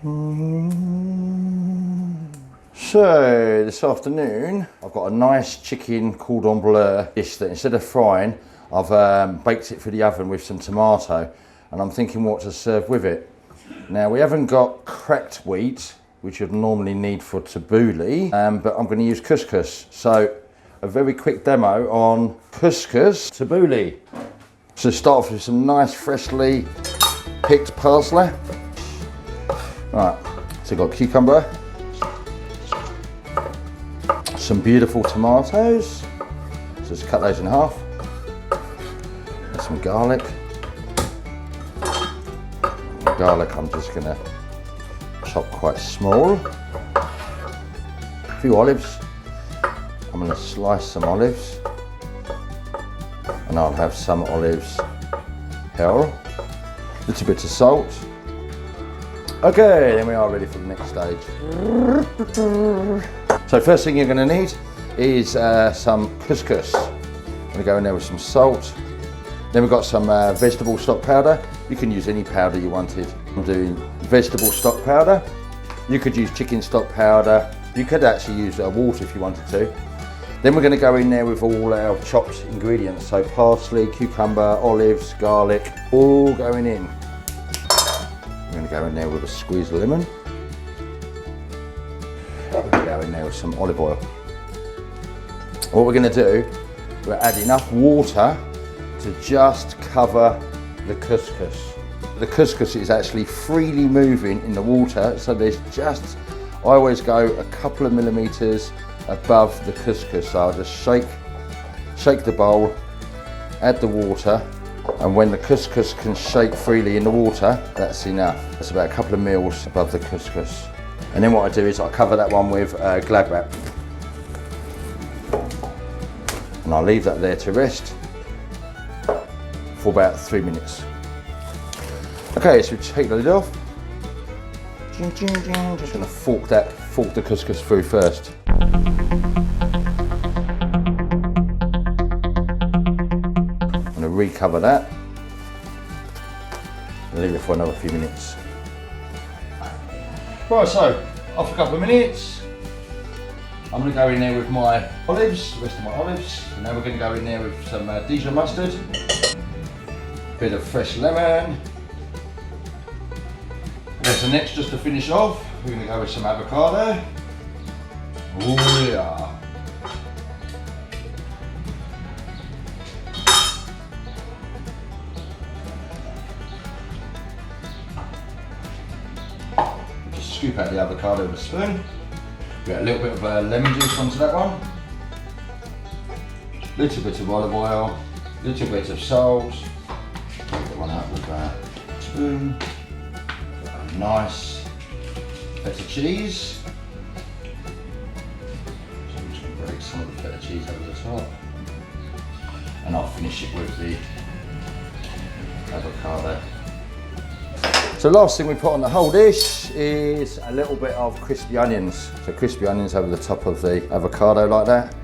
So this afternoon I've got a nice chicken cordon bleu dish that instead of frying I've baked it through the oven with some tomato, and I'm thinking what to serve with it. Now we haven't got cracked wheat, which you'd normally need for tabbouleh, but I'm going to use couscous. So a very quick demo on couscous tabbouleh. So start off with some nice freshly picked parsley. Right, so we've got cucumber, some beautiful tomatoes, so just cut those in half, and some garlic. Garlic I'm just going to chop quite small. A few olives, I'm going to slice some olives, and I'll have some olives here, a little bit of salt. Okay, then we are ready for the next stage. So first thing you're going to need is some couscous. I'm going to go in there with some salt. Then we've got some vegetable stock powder. You can use any powder you wanted. I'm doing vegetable stock powder. You could use chicken stock powder. You could actually use water if you wanted to. Then we're going to go in there with all our chopped ingredients. So parsley, cucumber, olives, garlic, all going in. I'm going to go in there with a squeeze of lemon. We're going to go in there with some olive oil. What we're going to do, we'll add enough water to just cover the couscous. The couscous is actually freely moving in the water, so there's just, I always go a couple of millimeters above the couscous. So I'll just shake the bowl, add the water, and when the couscous can shake freely in the water, that's enough. That's about a couple of mils above the couscous. And then what I do is I cover that one with Glad wrap. And I'll leave that there to rest for about 3 minutes. Okay, so we take the lid off. Just going to fork the couscous through first. I'm going to recover that and leave it for another few minutes. Right, so after a couple of minutes, I'm going to go in there with my olives, the rest of my olives. And now we're going to go in there with some Dijon mustard, a bit of fresh lemon. Okay, so next, just to finish off, we're going to go with some avocado. Oh yeah. Just scoop out the avocado with a spoon. Get a little bit of lemon juice onto that one. Little bit of olive oil, little bit of salt. Get one out with a spoon. A nice feta cheese. So I'm just going to break some of the feta cheese over the top. And I'll finish it with the avocado. So last thing we put on the whole dish is a little bit of crispy onions. So crispy onions over the top of the avocado like that.